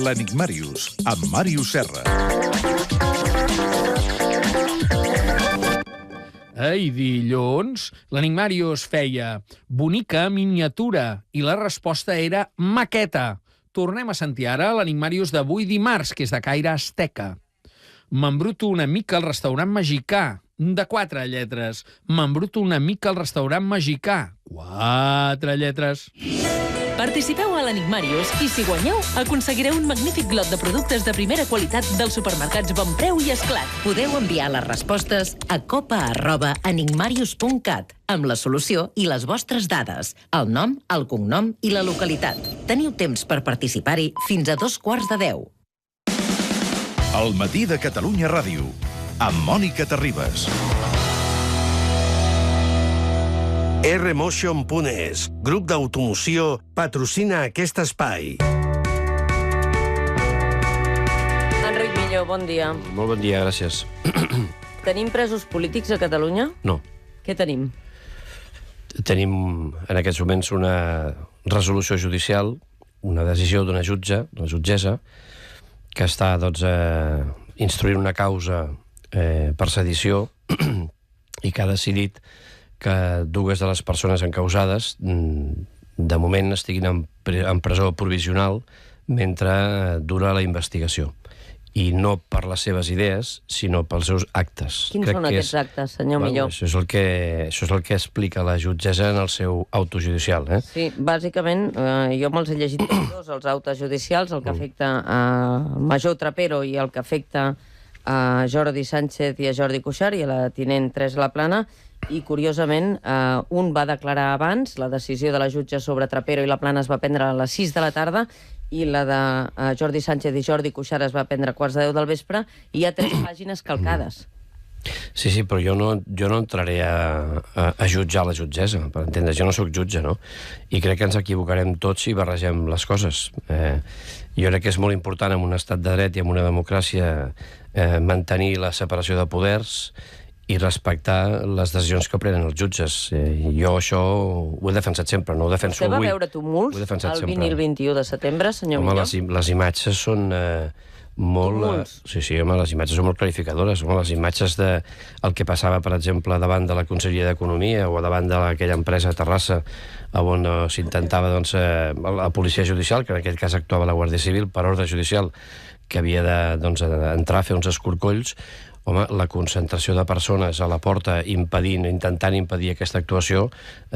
L'Enigmàrius, amb Màrius Serra. Ai, dilluns, l'Enigmàrius feia bonica miniatura i la resposta era maqueta. Tornem a sentir ara l'Enigmàrius d'avui dimarts, que és de caire asteca. M'embruto una mica al restaurant mexicà, de 4 lletres. M'embruto una mica al restaurant mexicà, 4 lletres. Participeu a l'Enigmàrius i, si guanyeu, aconseguireu un magnífic lot de productes de primera qualitat dels supermercats Bonpreu i Esclat. Podeu enviar les respostes a copa@enigmarius.cat amb la solució i les vostres dades, el nom, el cognom i la localitat. Teniu temps per participar-hi fins a 9:45. El matí de Catalunya Ràdio, amb Mònica Terribas. Rmotion.es, grup d'automoció, patrocina aquest espai. Enric Milló, bon dia. Molt bon dia, gràcies. Tenim presos polítics a Catalunya? No. Què tenim? Tenim en aquests moments una resolució judicial, una decisió d'una jutge, una jutgessa, que està instruint una causa per sedició i que ha decidit que 2 de les persones encausades de moment estiguin en presó provisional mentre dura la investigació. I no per les seves idees, sinó pels seus actes. Quins són aquests actes, senyor Milló? Això és el que explica la jutgessa en el seu autojudicial. Sí, bàsicament, jo me'ls he llegit tots, els actes judicials, el que afecta a Major Trapero i el que afecta a Jordi Sánchez i a Jordi Cuixart i a la tinent Teresa Laplana, i, curiosament, un va declarar abans, la decisió de la jutge sobre Trapero i Laplana es va prendre a les 6 de la tarda, i la de Jordi Sánchez i Jordi Cuixart es va prendre a 10:15 del vespre, i hi ha 3 pàgines calcades. Sí, però jo no entraré a jutjar la jutgessa, per entendre's. Jo no sóc jutge, no? I crec que ens equivocarem tots si barregem les coses. Jo crec que és molt important en un estat de dret i en una democràcia mantenir la separació de poders i respectar les decisions que prenen els jutges. Jo això ho he defensat sempre, no ho defenso avui. Vostè va veure tumults el 20 i el 21 de setembre, senyor Milló? Home, les imatges són molt... Sí, home, les imatges són molt clarificadores. Home, les imatges del que passava, per exemple, davant de la Conselleria d'Economia o davant d'aquella empresa a Terrassa on s'intentava la policia judicial, que en aquest cas actuava la Guàrdia Civil per ordre judicial, que havia d'entrar a fer uns escorcolls. Home, la concentració de persones a la porta intentant impedir aquesta actuació,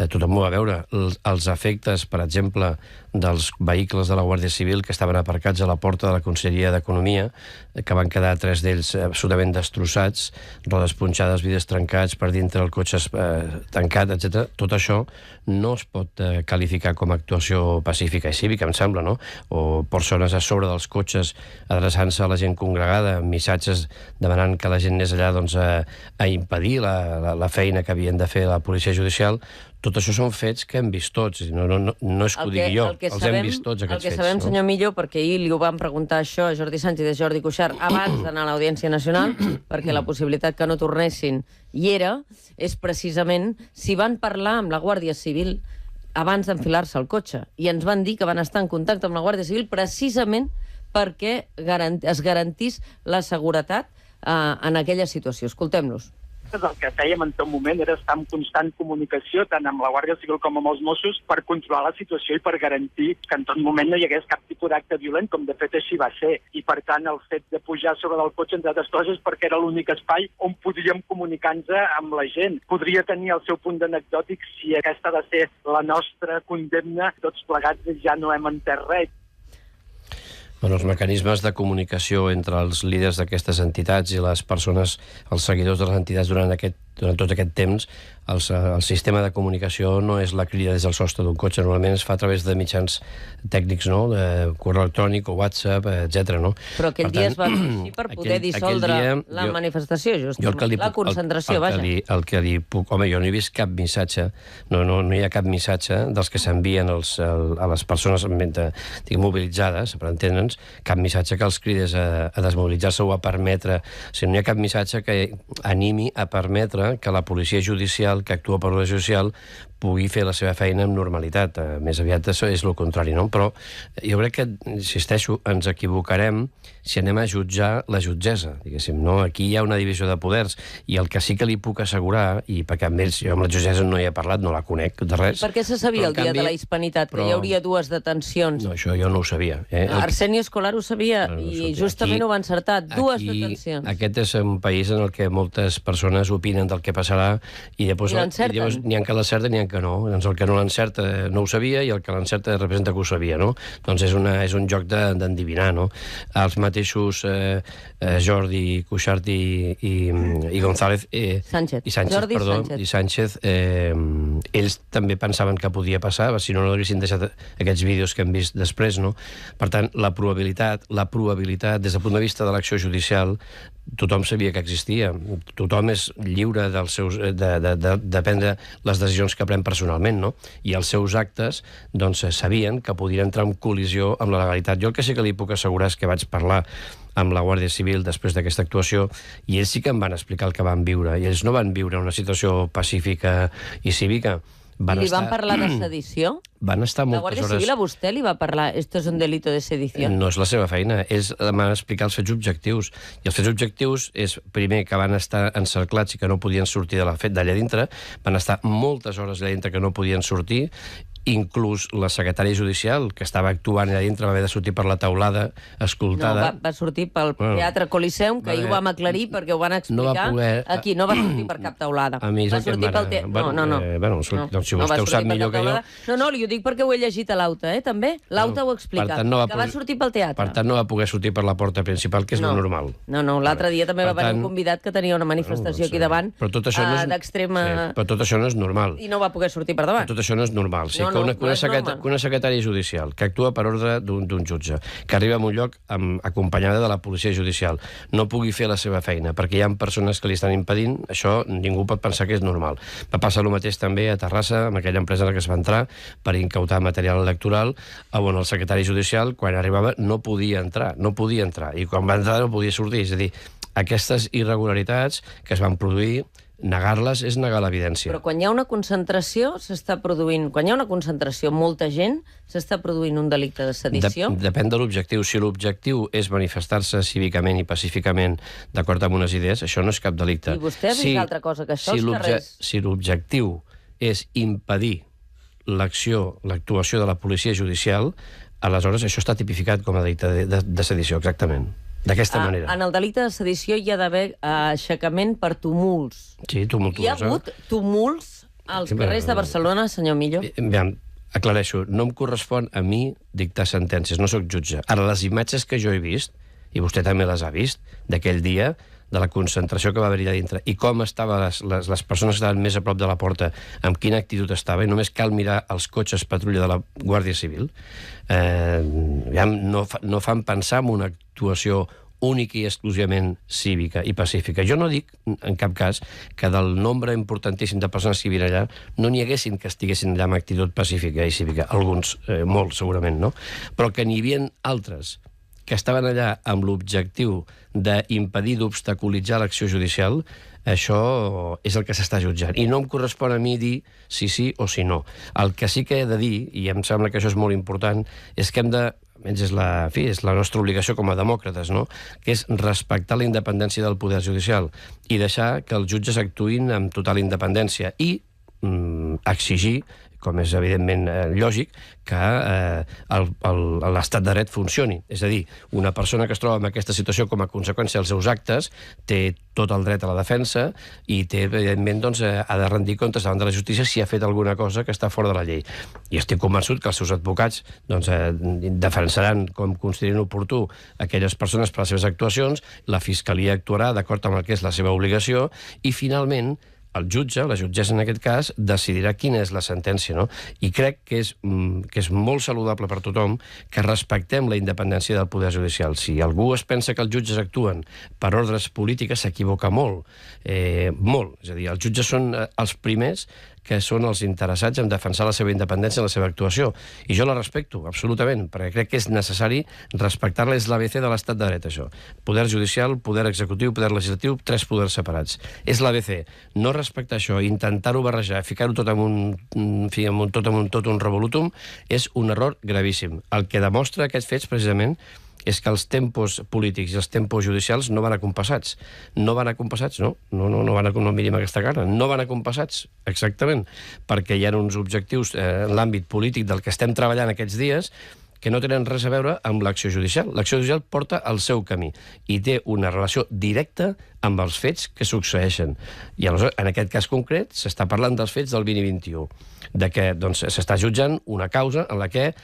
tothom ho va veure. Els efectes, per exemple, dels vehicles de la Guàrdia Civil que estaven aparcats a la porta de la Conselleria d'Economia, que van quedar 3 d'ells absolutament destrossats, rodes punxades, vidres trencats, per dintre el cotxe tancat, etc. Tot això no es pot qualificar com a actuació pacífica i cívica, em sembla, no? O persones a sobre dels cotxes adreçant-se a la gent congregada, missatges demanant que la gent anés allà a impedir la feina que havien de fer la policia judicial. Tot això són fets que hem vist tots, no és que ho digui jo, els hem vist tots, aquests fets. El que sabem, senyor Milló, perquè ahir li ho van preguntar això a Jordi Sánchez i a Jordi Cuixart abans d'anar a l'Audiència Nacional, perquè la possibilitat que no tornessin hi era, és precisament si van parlar amb la Guàrdia Civil abans d'enfilar-se al cotxe, i ens van dir que van estar en contacte amb la Guàrdia Civil precisament perquè es garantís la seguretat en aquella situació. Escoltem-los. El que fèiem en tot moment era estar en constant comunicació tant amb la Guàrdia Civil com amb els Mossos per controlar la situació i per garantir que en tot moment no hi hagués cap tipus d'acte violent, com de fet així va ser. I per tant el fet de pujar sobre del cotxe, entre altres coses, perquè era l'únic espai on podíem comunicar-nos amb la gent. Podria tenir el seu punt d'anecdòtic si aquesta ha de ser la nostra condemna. Tots plegats ja no hem entès res. Els mecanismes de comunicació entre els líders d'aquestes entitats i les persones, els seguidors de les entitats durant tot aquest temps, el sistema de comunicació no és la crida des del sostre d'un cotxe, normalment es fa a través de mitjans tècnics, no? De correu electrònic o WhatsApp, etc. No? Però aquell dia es va fer així per poder dissoldre la manifestació, justament, la concentració, vaja. El que li puc... Home, jo no he vist cap missatge, no hi ha cap missatge dels que s'envien a les persones mobilitzades, per entendre'ns, cap missatge que els cridés a desmobilitzar-se o a permetre... O sigui, no hi ha cap missatge que animi a permetre que la policia judicial, que actua per ordre judicial, pugui fer la seva feina amb normalitat. Més aviat això és el contrari, no? Però jo crec que, insisteixo, ens equivocarem si anem a jutjar la jutgessa, diguéssim, no? Aquí hi ha una divisió de poders, i el que sí que li puc assegurar, i perquè amb ells, jo amb la jutgessa no hi he parlat, no la conec de res... Per què se sabia el dia de la hispanitat, que hi hauria 2 detencions? No, això jo no ho sabia. Arsenio Escolar ho sabia, i justament ho va encertar, 2 detencions. Aquest és un país en el que moltes persones opinen del que passarà, i després n'hi ha que l'encerta, n'hi ha que no. Doncs el que no l'encerta no ho sabia, i el que l'encerta representa que ho sabia, no? Doncs és un joc d'endevinar, no? Els mateixos Jordi Cuixart i González i Sánchez, ells també pensaven que podia passar, si no haguessin deixat aquests vídeos que hem vist després, no? Per tant, la probabilitat, des del punt de vista de l'acció judicial, tothom sabia que existia. Tothom és lliure de prendre les decisions que pren personalment, no? I els seus actes, doncs, sabien que podien entrar en col·lisió amb la legalitat. Jo el que sí que li puc assegurar és que vaig parlar amb la Guàrdia Civil després d'aquesta actuació, i ells sí que em van explicar el que van viure, i ells no van viure una situació pacífica i cívica. Li van parlar de sedició? Van estar moltes hores... La Guàrdia Civil a vostè li va parlar «esto es un delito de sedición»? No és la seva feina. Ells van explicar els fets objectius. I els fets objectius és, primer, que van estar encerclats i que no podien sortir d'allà dintre, van estar moltes hores allà dintre que no podien sortir, inclús la secretària judicial, que estava actuant allà dintre, va haver de sortir per la taulada, escoltada... No, va sortir pel Teatre Coliseum, que ahir ho vam aclarir perquè ho van explicar. Aquí no va sortir per cap taulada. A mi és el que em van... No, si vostè ho sap millor que jo... No, li ho dic perquè ho he llegit a l'auta, també. L'auta ho explica, que va sortir pel teatre. Per tant, no va poder sortir per la porta principal, que és lo normal. No, l'altre dia també va venir un convidat que tenia una manifestació aquí davant, d'extrema... Però tot això no és normal. I no va poder sortir per davant. Tot això no és normal. Sí, que una secretària judicial que actua per ordre d'un jutge, que arriba a un lloc acompanyada de la policia judicial, no pugui fer la seva feina perquè hi ha persones que li estan impedint, això ningú pot pensar que és normal. Va passar el mateix també a Terrassa, amb aquella empresa en la que es va entrar per incautar material electoral, on el secretari judicial, quan arribava, no podia entrar, i quan va entrar no podia sortir. És a dir, aquestes irregularitats que es van produir, negar-les és negar l'evidència. Però quan hi ha una concentració, molta gent, s'està produint un delicte de sedició? Depèn de l'objectiu. Si l'objectiu és manifestar-se cívicament i pacíficament d'acord amb unes idees, això no és cap delicte. I vostè ha vist altra cosa que això als carrers? Si l'objectiu és impedir l'actuació de la policia judicial, aleshores això està tipificat com a delicte de sedició, exactament. D'aquesta manera. En el delicte de sedició hi ha d'haver aixecament per tumults. Sí, tumultuosa. Hi ha hagut tumults als carrers de Barcelona, senyor Millo? Aclareixo, no em correspon a mi dictar sentències, no sóc jutge. Ara, les imatges que jo he vist, i vostè també les ha vist, d'aquell dia, de la concentració que va haver-hi allà dintre, i com estaven les persones que estaven més a prop de la porta, amb quina actitud estava, i només cal mirar els cotxes patrulla de la Guàrdia Civil, no fan pensar en una actuació única i exclusivament cívica i pacífica. Jo no dic, en cap cas, que del nombre importantíssim de persones que hi havia allà no n'hi haguessin que estiguessin allà amb actitud pacífica i cívica. Alguns, molts, segurament, no? Però que n'hi havia altres que estaven allà amb l'objectiu d'impedir, d'obstaculitzar l'acció judicial, això és el que s'està jutjant. I no em correspon a mi dir si sí o si no. El que sí que he de dir, i em sembla que això és molt important, és que hem de, almenys és la nostra obligació com a demòcrates, no? Que és respectar la independència del poder judicial i deixar que els jutges actuïn amb total independència i exigir, com és evidentment lògic, que l'estat de dret funcioni. És a dir, una persona que es troba en aquesta situació com a conseqüència dels seus actes té tot el dret a la defensa i té, evidentment, doncs, ha de rendir comptes davant de la justícia si ha fet alguna cosa que està fora de la llei. I estic convençut que els seus advocats doncs, defensaran com considerin oportú aquelles persones per les seves actuacions, la Fiscalia actuarà d'acord amb el que és la seva obligació i, finalment, el jutge, la jutgessa en aquest cas, decidirà quina és la sentència, no? I crec que és molt saludable per tothom que respectem la independència del poder judicial. Si algú es pensa que els jutges actuen per ordres polítiques, s'equivoca molt. Molt. És a dir, els jutges són els primers que són els interessats en defensar la seva independència i la seva actuació. I jo la respecto, absolutament, perquè crec que és necessari respectar-la. És l'ABC de l'estat de dret, això. Poder judicial, poder executiu, poder legislatiu, 3 poders separats. És l'ABC. No respectar això, intentar-ho barrejar, ficar-ho tot en tot un revolutum, és un error gravíssim. El que demostra aquests fets, precisament, és que els tempos polítics i els tempos judicials no van acompassats. No van acompassats, no mirim aquesta cara, no van acompassats, exactament, perquè hi ha uns objectius en l'àmbit polític del que estem treballant aquests dies que no tenen res a veure amb l'acció judicial. L'acció judicial porta el seu camí i té una relació directa amb els fets que succeeixen. I aleshores, en aquest cas concret, s'està parlant dels fets del 2021, de que s'està jutjant una causa en la que,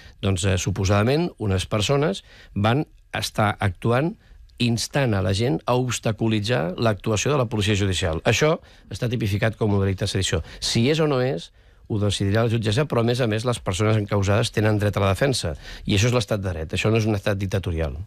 suposadament, unes persones van estar actuant instant a la gent a obstaculitzar l'actuació de la policia judicial. Això està tipificat com un delicte de sedició. Si és o no és, ho decidirà la jutgessa, però, a més, les persones encausades tenen dret a la defensa. I això és l'estat de dret, això no és un estat dictatorial.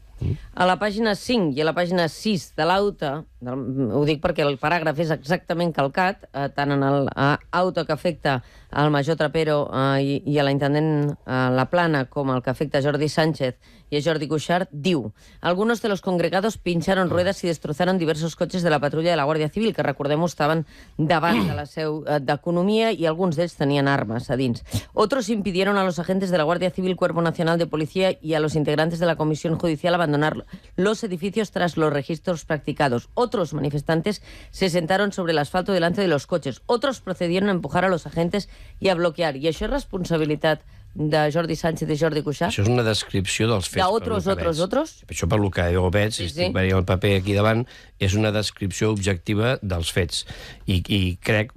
A la pàgina 5 i a la pàgina 6 de l'auto, ho dic perquè el paràgraf és exactament calcat, tant en l'auto que afecta al major Trapero i a l'intendent La Plana com el que afecta a Jordi Sánchez y a Jordi Cuixart, diu: algunos de los congregados pincharon ruedas y destrozaron diversos coches de la patrulla de la Guàrdia Civil, que, recordem-ho, estaven davant de la seu d'Economia i alguns d'ells tenien armes a dins. Otros impidieron a los agentes de la Guàrdia Civil, Cuerpo Nacional de Policía y a los integrantes de la Comisión Judicial abandonar los edificios tras los registros practicados. Otros manifestantes se sentaron sobre el asfalto delante de los coches. Otros procedieron a empujar a los agentes i a bloquear. I això és responsabilitat de Jordi Sánchez i Jordi Cuixart? Això és una descripció dels fets. Otros? Això per lo que jo veig, estic veient el paper aquí davant, és una descripció objectiva dels fets. I crec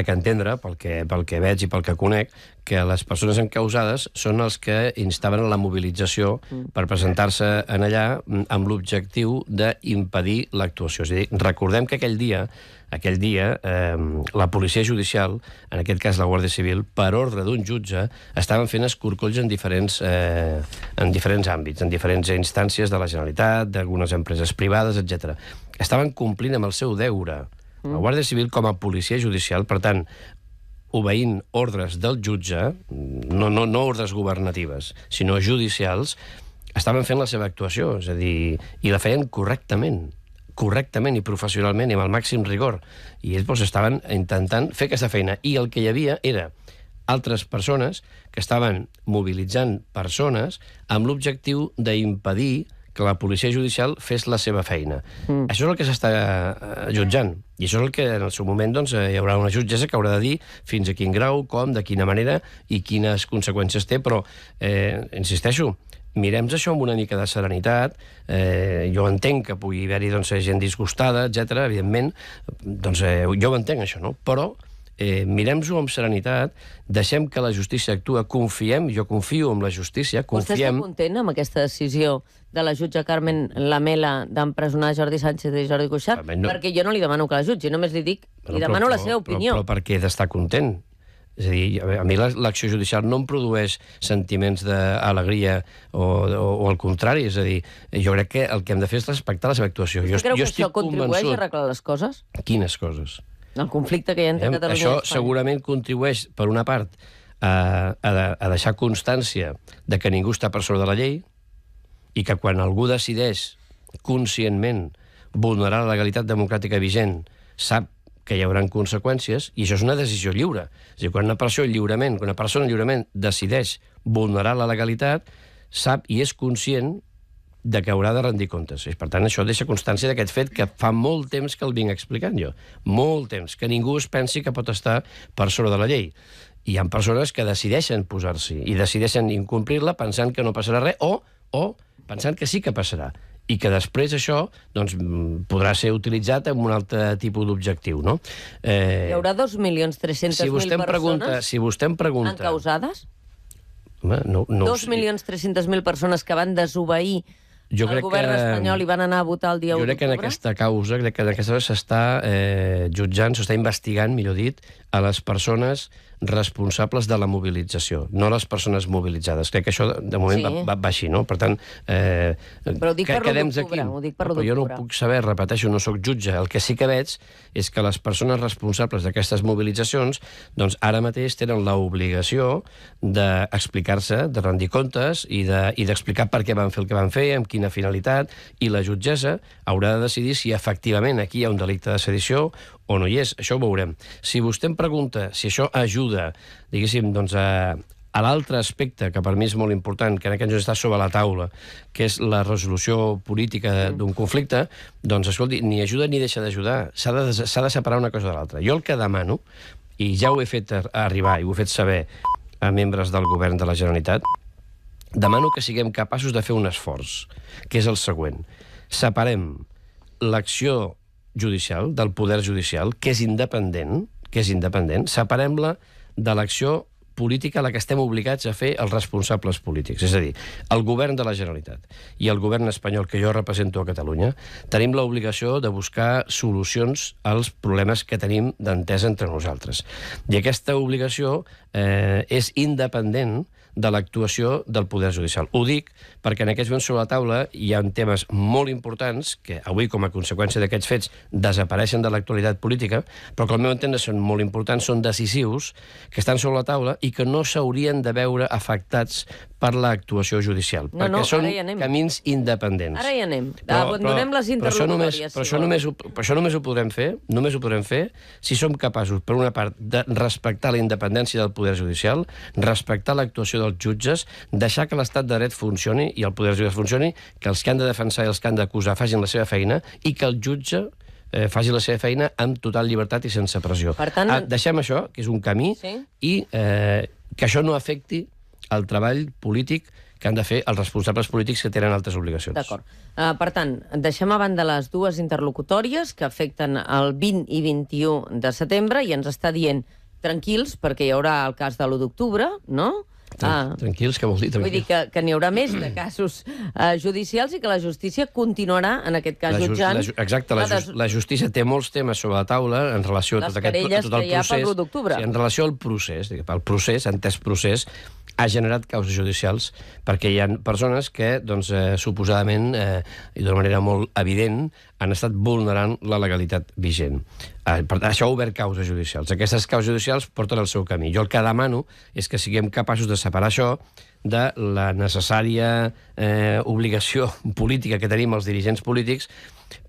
entendre, pel que veig i pel que conec, que les persones encausades són els que instaven a la mobilització per presentar-se en allà amb l'objectiu d'impedir l'actuació. És a dir, recordem que aquell dia la policia judicial, en aquest cas la Guàrdia Civil, per ordre d'un jutge, estaven fent escorcolls en diferents àmbits, en diferents instàncies de la Generalitat, d'algunes empreses privades, etc. Estaven complint amb el seu deure. La Guàrdia Civil, com a policia judicial, per tant, obeint ordres del jutge, no ordres governatives, sinó judicials, estaven fent la seva actuació, és a dir, i la feien correctament i professionalment i amb el màxim rigor. I ells estaven intentant fer aquesta feina. I el que hi havia era altres persones que estaven mobilitzant persones amb l'objectiu d'impedir que la policia judicial fes la seva feina. Això és el que s'està jutjant. I això és el que en el seu moment hi haurà una jutgessa que haurà de dir fins a quin grau, com, de quina manera i quines conseqüències té. Però, insisteixo, mirem això amb una mica de serenitat. Jo entenc que pugui haver-hi gent disgustada, etc. Evidentment, jo ho entenc, això, no? Però mirem-ho amb serenitat, deixem que la justícia actua, confiem, jo confio en la justícia, confiem... Vostè està content amb aquesta decisió de la jutge Carmen Lamela d'empresonar Jordi Sánchez i Jordi Cuixart? Perquè jo no li demano que la jutgi, només li dic, li demano la seva opinió. Però per què he d'estar content? És a dir, a mi l'acció judicial no em produeix sentiments d'alegria o al contrari. És a dir, jo crec que el que hem de fer és respectar la seva actuació. Vostè creu que això contribueix a arreglar les coses? Quines coses? El conflicte que hi ha entre Catalunya i Espanya. Això segurament contribueix, per una part, a deixar constància de que ningú està per sobre de la llei i que quan algú decideix conscientment vulnerar la legalitat democràtica vigent sap que hi haurà conseqüències, i això és una decisió lliure. És a dir, quan una persona lliurement decideix vulnerar la legalitat, sap i és conscient de que haurà de rendir comptes. I, per tant, això deixa constància d'aquest fet que fa molt temps que el vinc explicant jo. Molt temps. Que ningú es pensi que pot estar per sobre de la llei. I hi ha persones que decideixen posar-s'hi i decideixen incomplir-la pensant que no passarà res o pensant que sí que passarà. I que després això podrà ser utilitzat amb un altre tipus d'objectiu, no? Hi haurà 2.300.000 persones encausades? 2.300.000 persones que van desobeir El govern espanyol hi van anar a votar el dia 1 d'octubre? Jo crec que en aquesta causa, s'està jutjant, s'està investigant, millor dit, a les persones responsables de la mobilització, no les persones mobilitzades. Crec que això, de moment, va així, no? Per tant, però ho dic per l'1 d'octubre, ho dic per l'1 d'octubre. Jo no ho puc saber, repeteixo, no sóc jutge. El que sí que veig és que les persones responsables d'aquestes mobilitzacions, doncs ara mateix tenen l'obligació d'explicar-se, de rendir comptes i d'explicar per què van fer el que van fer, amb quina finalitat, i la jutgessa haurà de decidir si efectivament aquí hi ha un delicte de sedició o no hi és. Això ho veurem. Si vostè em pregunta si això ajuda, diguéssim, doncs a l'altre aspecte, que per mi és molt important, que en aquest moment està sobre la taula, que és la resolució política d'un conflicte, doncs, escolti, ni ajuda ni deixa d'ajudar. S'ha de separar una cosa de l'altra. Jo el que demano, i ja ho he fet arribar i ho he fet saber a membres del govern de la Generalitat, demano que siguem capaços de fer un esforç, que és el següent. Separem l'acció judicial, del poder judicial, que és independent, separem-la de l'acció política a la que estem obligats a fer els responsables polítics. És a dir, el govern de la Generalitat i el govern espanyol que jo represento a Catalunya tenim l'obligació de buscar solucions als problemes que tenim d'entesa entre nosaltres. I aquesta obligació és independent de l'actuació del Poder Judicial. Ho dic perquè en aquests moments sobre la taula hi ha temes molt importants que avui, com a conseqüència d'aquests fets, desapareixen de l'actualitat política, però que al meu entendre són molt importants, són decisius, que estan sobre la taula i que no s'haurien de veure afectats per l'actuació judicial, perquè són camins independents. Ara hi anem. Abandonem les interlocutòries. Però això només ho podrem fer si som capaços, per una part, de respectar la independència del Poder Judicial, respectar l'actuació dels jutges, deixar que l'estat de dret funcioni i el Poder Judicial funcioni, que els que han de defensar i els que han d'acusar facin la seva feina i que el jutge faci la seva feina amb total llibertat i sense pressió. Per tant, deixem això, que és un camí, i que això no afecti el treball polític que han de fer els responsables polítics que tenen altres obligacions. D'acord. Per tant, deixem a banda les dues interlocutòries que afecten el 20 i 21 de setembre i ens està dient tranquils, perquè hi haurà el cas de l'1 d'octubre, no? Tranquils, què vol dir? Vull dir que n'hi haurà més de casos judicials i que la justícia continuarà, en aquest cas, jutjant... Exacte, la justícia té molts temes sobre la taula en relació a tot el procés. En relació al procés, el procés, entès procés, ha generat causes judicials perquè hi ha persones que, doncs, suposadament, i d'una manera molt evident, han estat vulnerant la legalitat vigent. Per tant, això ha obert causes judicials. Aquestes causes judicials porten el seu camí. Jo el que demano és que siguem capaços de separar això de la necessària obligació política que tenim els dirigents polítics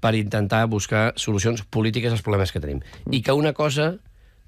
per intentar buscar solucions polítiques als problemes que tenim. I que una cosa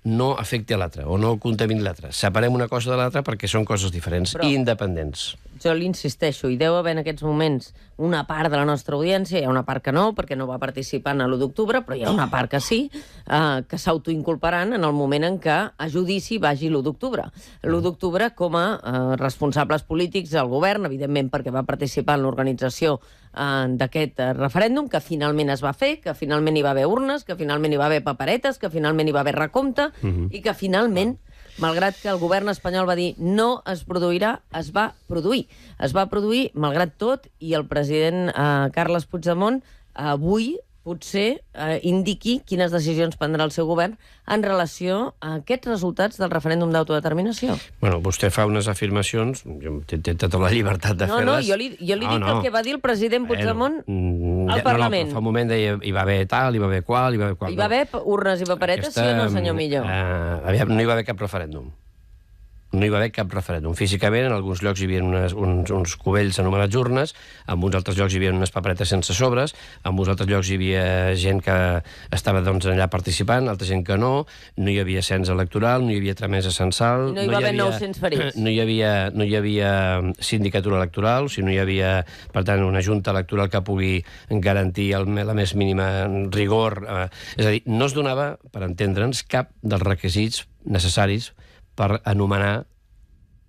no afecti a l'altra, o no contamini l'altra. Separem una cosa de l'altra perquè són coses diferents i independents. Jo l'insisteixo, hi deu haver en aquests moments una part de la nostra audiència, hi ha una part que no, perquè no va participar en l'1 d'octubre, però hi ha una part que sí, que s'autoinculparan en el moment en què a judici vagi l'1 d'octubre. L'1 d'octubre com a responsables polítics del govern, evidentment perquè va participar en l'organització d'aquest referèndum, que finalment es va fer, que finalment hi va haver urnes, que finalment hi va haver paperetes, que finalment hi va haver recompte, i que finalment, malgrat que el govern espanyol va dir no es produirà, es va produir. Es va produir, malgrat tot, i el president Carles Puigdemont avui potser indiqui quines decisions prendrà el seu govern en relació a aquests resultats del referèndum d'autodeterminació. Bueno, vostè fa unes afirmacions, jo té tota la llibertat de fer-les. No, jo li dic el que va dir el president Puigdemont al Parlament. Fa un moment deia, hi va haver tal, hi va haver qual, hi va haver qual. Hi va haver urnes i paperetes, sí o no, senyor Millo? No hi va haver cap referèndum. No hi va haver cap referèndum. Físicament, en alguns llocs hi havia uns cubells anomenats urnes, en uns altres llocs hi havia unes paperetes sense sobres, en uns altres llocs hi havia gent que estava allà participant, altra gent que no hi havia cens electoral, no hi havia tramesa censal... I no hi va haver 900 ferits. No hi havia sindicatura electoral, o sigui, no hi havia, per tant, una junta electoral que pugui garantir la més mínima rigor. És a dir, no es donava, per entendre'ns, cap dels requisits necessaris per anomenar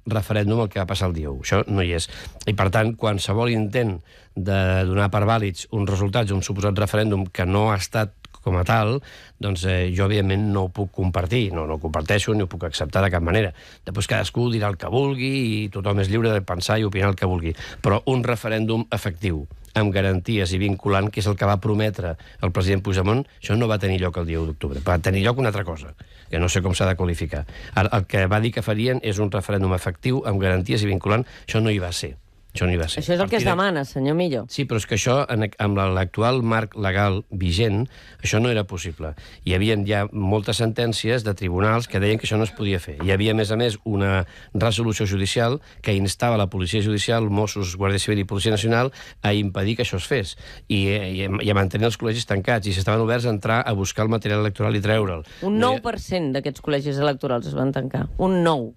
referèndum el que va passar el dia 1. Això no hi és. I, per tant, qualsevol intent de donar per vàlids uns resultats d'un suposat referèndum que no ha estat com a tal, doncs jo, evidentment, no ho puc compartir, no ho comparteixo ni ho puc acceptar de cap manera. Després cadascú dirà el que vulgui i tothom és lliure de pensar i opinar el que vulgui. Però un referèndum efectiu, amb garanties i vinculant, que és el que va prometre el president Puigdemont, això no va tenir lloc el dia 1 d'octubre. Va tenir lloc una altra cosa, que no sé com s'ha de qualificar. Ara, el que va dir que farien és un referèndum efectiu, amb garanties i vinculant. Això no hi va ser. Això no hi va ser. Això és el que es demana, senyor Millo. Sí, però és que això, amb l'actual marc legal vigent, això no era possible. Hi havia ja moltes sentències de tribunals que deien que això no es podia fer. Hi havia, a més, una resolució judicial que instava la Policia Judicial, Mossos, Guàrdia Civil i Policia Nacional a impedir que això es fes i a mantenir els col·legis tancats, i s'estaven oberts a entrar a buscar el material electoral i treure'l. Un 9% d'aquests col·legis electorals es van tancar. Un 9%.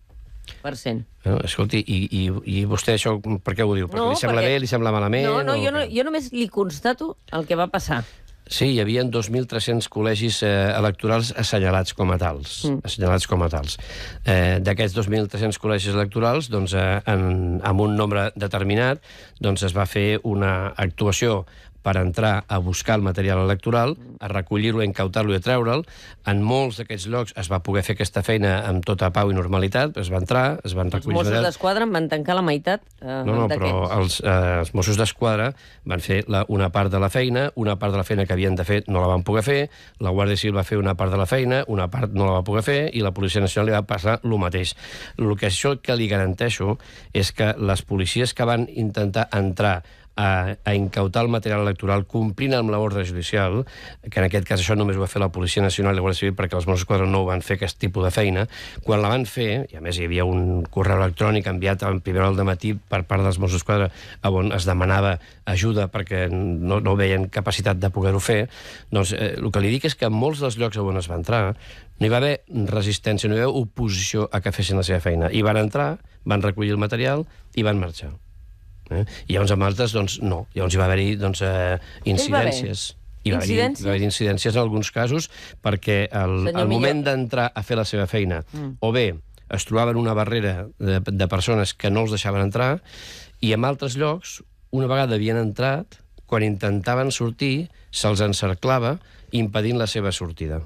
No, escolti, i vostè això per què ho diu? Perquè li sembla bé, li sembla malament? No, jo només li constato el que va passar. Sí, hi havia 2.300 col·legis electorals assenyalats com a tals. D'aquests 2.300 col·legis electorals, doncs, amb un nombre determinat, doncs, es va fer una actuació per entrar a buscar el material electoral, a recollir-lo, a incautar-lo i a treure'l. En molts d'aquests llocs es va poder fer aquesta feina amb tota pau i normalitat, es va entrar, es van recollir... Els Mossos d'Esquadra en van tancar la meitat No, però els Mossos d'Esquadra van fer una part de la feina, una part de la feina que havien de fer no la van poder fer, la Guàrdia Civil va fer una part de la feina, una part no la va poder fer, i la Policia Nacional li va passar el mateix. El que això que li garanteixo és que les policies que van intentar entrar a incautar el material electoral complint amb l'ordre judicial, que en aquest cas això només ho va fer la Policia Nacional i la Guàrdia Civil perquè els Mossos d'Esquadra no ho van fer aquest tipus de feina, quan la van fer, i a més hi havia un correu electrònic enviat a primera hora del matí per part dels Mossos d'Esquadra on es demanava ajuda perquè no veien capacitat de poder-ho fer, doncs el que li dic és que en molts dels llocs on es va entrar no hi va haver resistència, no hi va haver oposició a que fessin la seva feina. I van entrar, van recollir el material i van marxar. I llavors amb altres, doncs, no. Llavors hi va haver-hi incidències. Hi va haver incidències en alguns casos perquè al moment d'entrar a fer la seva feina o bé es trobaven una barrera de persones que no els deixaven entrar, i en altres llocs, una vegada havien entrat, quan intentaven sortir, se'ls encerclava impedint la seva sortida.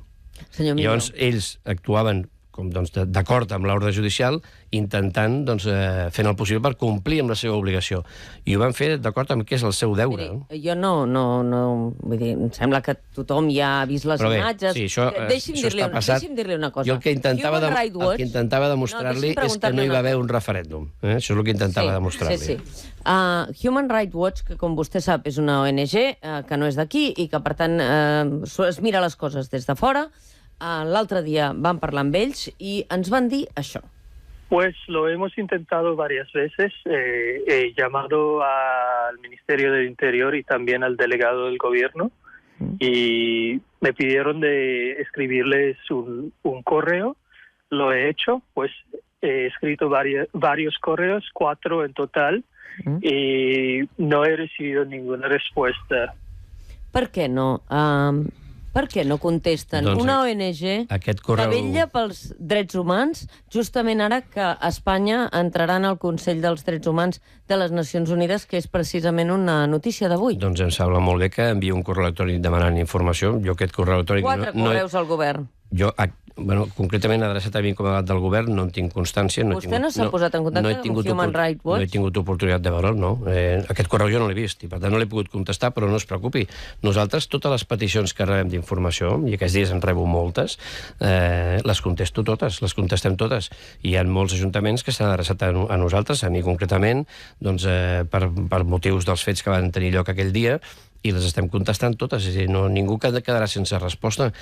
Llavors ells actuaven d'acord amb l'ordre judicial, intentant, fent el possible per complir amb la seva obligació. I ho van fer d'acord amb què és el seu deure. Jo no... Vull dir, em sembla que tothom ja ha vist les imatges. Sí, això està passat. Deixi'm dir-li una cosa. Jo el que intentava demostrar-li és que no hi va haver un referèndum. Això és el que intentava demostrar-li. Sí. Human Rights Watch, que com vostè sap és una ONG, que no és d'aquí i que per tant es mira les coses des de fora. L'altre día van parlar amb ells y ens van dir això. Pues lo hemos intentado varias veces. He llamado al Ministerio del Interior y también al delegado del gobierno y me pidieron de escribirles un correo. Lo he hecho, pues he escrito varios correos, 4 en total, y no he recibido ninguna respuesta. ¿Por qué no? Per què no contesten una ONG que vetlla pels drets humans justament ara que Espanya entrarà en el Consell dels Drets Humans de les Nacions Unides, que és precisament una notícia d'avui? Doncs em sembla molt bé que enviï un correu electrònic demanant informació. Jo aquest correu electrònic... 4 correus al govern. Jo, concretament adreçat a mi com a delegat del govern, no en tinc constància. Vostè no s'ha posat en contacte amb Human Rights Watch? No he tingut oportunitat de veure'l, no. Aquest correu jo no l'he vist i per tant no l'he pogut contestar, però no es preocupi. Nosaltres, totes les peticions que rebem d'informació, i aquests dies en rebo moltes, les contesto totes, les contestem totes. I hi ha molts ajuntaments que s'han adreçat a nosaltres, a mi concretament, per motius dels fets que van tenir lloc aquell dia, i les estem contestant totes, és a dir, ningú quedarà sense resposta.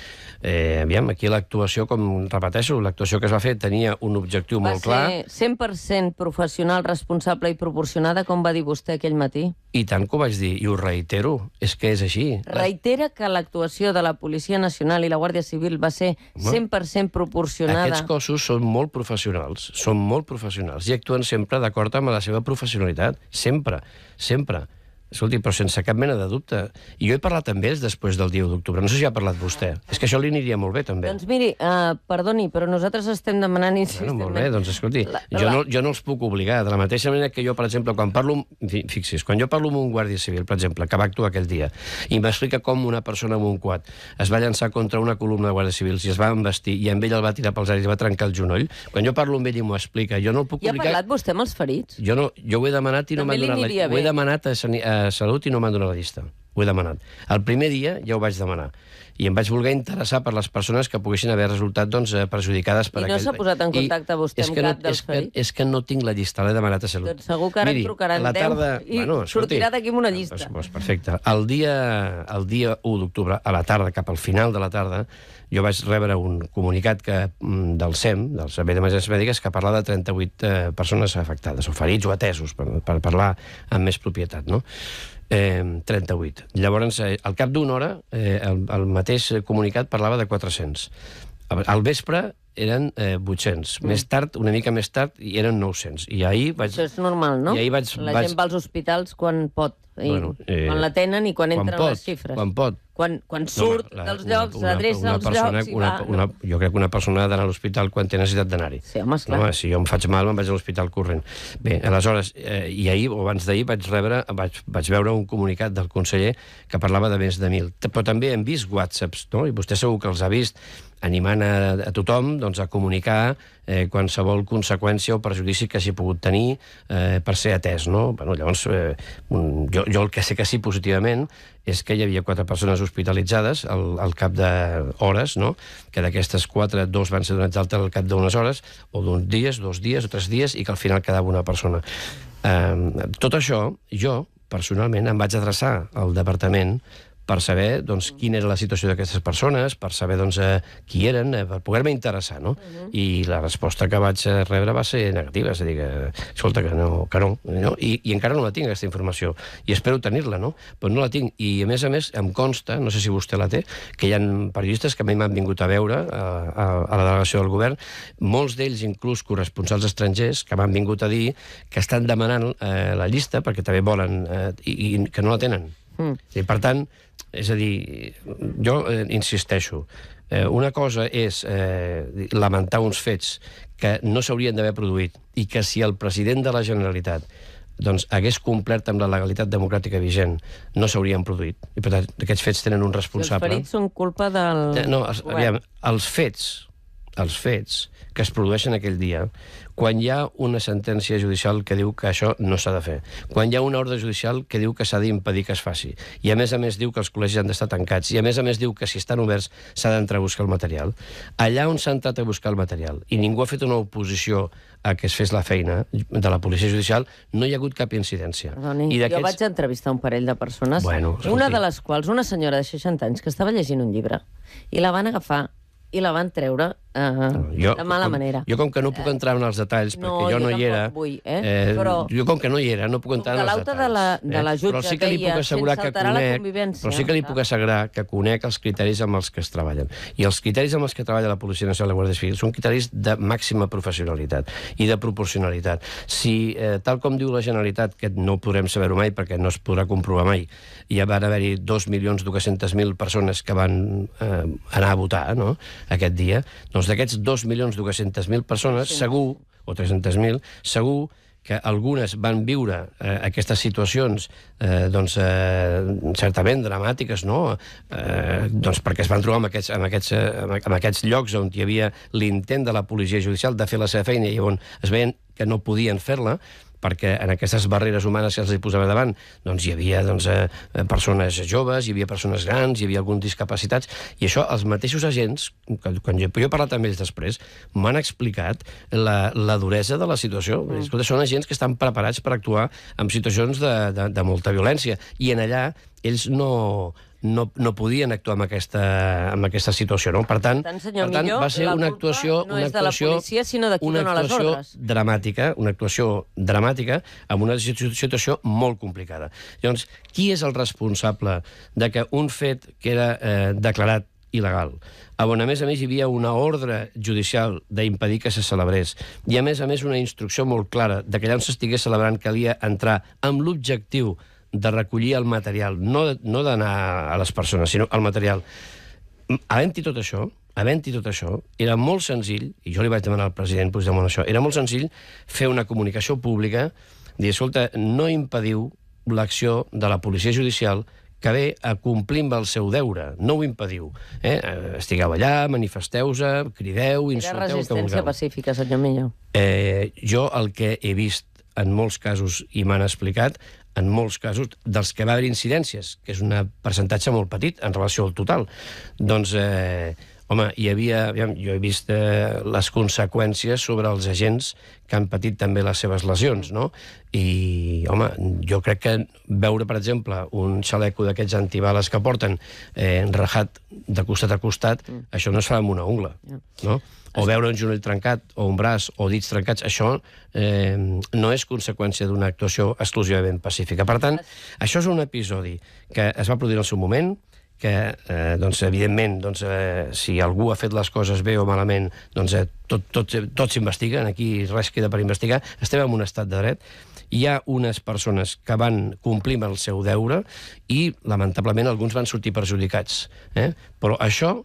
Aviam, aquí l'actuació, com repeteixo, l'actuació que es va fer tenia un objectiu molt clar. Va ser 100% professional, responsable i proporcionada, com va dir vostè aquell matí? I tant que ho vaig dir, i ho reitero, és que és així. Reitera que l'actuació de la Policia Nacional i la Guàrdia Civil va ser 100% proporcionada. Aquests cossos són molt professionals, i actuen sempre d'acord amb la seva professionalitat, sempre. Escolti, però sense cap mena de dubte. I jo he parlat amb ells després del dia 1 d'octubre. No sé si ha parlat vostè. És que això li aniria molt bé, també. Doncs miri, perdoni, però nosaltres estem demanant insistentment... Molt bé, doncs escolti, jo no els puc obligar. De la mateixa manera que jo, per exemple, quan parlo... Fixi's, quan jo parlo amb un guàrdia civil, per exemple, que va actuar aquell dia, i m'explica com una persona amb un quad es va llançar contra una columna de guàrdies civils i es va embestir i amb ell el va tirar pels aires i va trencar el genoll, quan jo parlo amb ell i m'ho explica, jo no el puc I ha obligar... parlat vostè amb els ferits? Jo ho he demanat i no m'han donat la... Ho he demanat a Salut i no m'han donat la llista. Ho he demanat. El primer dia ja ho vaig demanar. I em vaig voler interessar per les persones que poguessin haver resultat perjudicades per aquell... I no s'ha posat en contacte vostè amb cap dels ferits? És que no tinc la llista, l'he demanat a Salut. Doncs segur que ara trucaran 10 i sortirà d'aquí amb una llista. Doncs perfecte. El dia 1 d'octubre, a la tarda, cap al final de la tarda, jo vaig rebre un comunicat del SEM, del Servei d'Emergències Mèdiques, que parlava de 38 persones afectades, o ferits o atesos, per parlar amb més propietat, no? 38. Llavors, al cap d'una hora, el mateix comunicat parlava de 400. Al vespre eren 800. Més tard, una mica més tard, eren 900. I ahir vaig... Això és normal, no? La gent va als hospitals quan pot. Quan la tenen i quan entren les xifres. Quan pot. Quan surt dels llocs, s'adreça als llocs i va... Jo crec que una persona ha d'anar a l'hospital quan té necessitat d'anar-hi. Sí, home, esclar. Si jo em faig mal, me'n vaig a l'hospital corrent. Bé, aleshores, i ahir, o abans d'ahir, vaig veure un comunicat del conseller que parlava de més de 1.000. Però també hem vist whatsapps, no? I vostè segur que els ha vist, animant a tothom a comunicar qualsevol conseqüència o perjudici que hagi pogut tenir per ser atès, no? Llavors, jo el que sé que sí positivament és que hi havia 4 persones hospitalitzades al cap d'hores, no? Que d'aquestes 4, 2 van ser donats d'alta al cap d'unes hores, o d'uns dies, 2 dies o 3 dies, i que al final quedava una persona. Tot això, jo, personalment, em vaig adreçar al departament per saber quina era la situació d'aquestes persones, per saber qui eren, per poder-me interessar, no? I la resposta que vaig rebre va ser negativa, és a dir, que, escolta, que no, i encara no la tinc, aquesta informació, i espero tenir-la, no? Però no la tinc, i a més, em consta, no sé si vostè la té, que hi ha periodistes que a mi m'han vingut a veure a la delegació del govern, molts d'ells, inclús corresponsals estrangers, que m'han vingut a dir que estan demanant la llista, perquè també volen, i que no la tenen. I per tant, és a dir, jo insisteixo, una cosa és lamentar uns fets que no s'haurien d'haver produït i que si el president de la Generalitat hagués complert amb la legalitat democràtica vigent, no s'haurien produït. I per tant, aquests fets tenen un responsable. I els ferits són culpa del... No, aviam, els fets que es produeixen aquell dia, quan hi ha una sentència judicial que diu que això no s'ha de fer, quan hi ha una ordre judicial que diu que s'ha d'impedir que es faci, i a més diu que els col·legis han d'estar tancats, i a més diu que si estan oberts s'ha d'entrar a buscar el material, allà on s'ha entrat a buscar el material i ningú ha fet una oposició a que es fes la feina de la policia judicial, no hi ha hagut cap incidència. Perdoni, jo vaig entrevistar un parell de persones, una de les quals, una senyora de 60 anys que estava llegint un llibre, i la van agafar i la van treure de mala manera. Jo, com que no puc entrar en els detalls, perquè jo no hi era... Jo, com que no hi era, no puc entrar en els detalls. De la jutge deia, sense alterar la convivència. Però sí que li puc assegurar que conec els criteris amb els que es treballen. I els criteris amb els que treballa la Policia Nacional i la Guàrdia Civil són criteris de màxima professionalitat i de proporcionalitat. Si, tal com diu la Generalitat, que no podrem saber-ho mai perquè no es podrà comprovar mai, hi van haver-hi 2.200.000 persones que van anar a votar, no?, aquest dia, doncs d'aquests 2.200.000 persones, segur, o 300.000, segur que algunes van viure aquestes situacions certament dramàtiques, no? Perquè es van trobar en aquests llocs on hi havia l'intent de la policia judicial de fer la seva feina i llavors es veien que no podien fer-la, perquè en aquestes barreres humanes que els hi posava davant hi havia persones joves, hi havia persones grans, hi havia alguns discapacitats, i això els mateixos agents, quan jo he parlat amb ells després, m'han explicat la duresa de la situació. Escolta, són agents que estan preparats per actuar en situacions de molta violència, i en allà ells no podien actuar en aquesta situació, no? Per tant, va ser una actuació dramàtica, una actuació dramàtica amb una situació molt complicada. Llavors, qui és el responsable de que un fet que era declarat il·legal, on a més hi havia una ordre judicial d'impedir que se celebrés, i a més una instrucció molt clara de que allà on s'estigués celebrant calia entrar amb l'objectiu de recollir el material, no d'anar a les persones, sinó el material. Havent-hi tot això, era molt senzill, i jo li vaig demanar al president Puigdemont això, era molt senzill fer una comunicació pública, dir, escolta, no impediu l'acció de la policia judicial que ve a complir amb el seu deure. No ho impediu. Estigueu allà, manifesteu-se, crideu, insulteu... Era resistència pacífica, senyor Millo. Jo el que he vist en molts casos, i m'han explicat, en molts casos, dels que va haver incidències, que és un percentatge molt petit en relació al total, doncs, home, hi havia... Jo he vist les conseqüències sobre els agents que han patit també les seves lesions, no? I, home, jo crec que veure, per exemple, un xaleco d'aquests antibales que porten rajat de costat a costat, això no es fa amb una ungla, no? O veure un genoll trencat, o un braç, o dits trencats, això no és conseqüència d'una actuació exclusivament pacífica. Per tant, això és un episodi que es va produir en el seu moment, que, doncs, evidentment, si algú ha fet les coses bé o malament, doncs tot s'investiga, aquí res queda per investigar, estem en un estat de dret, hi ha unes persones que van complir amb el seu deure i, lamentablement, alguns van sortir perjudicats. Però això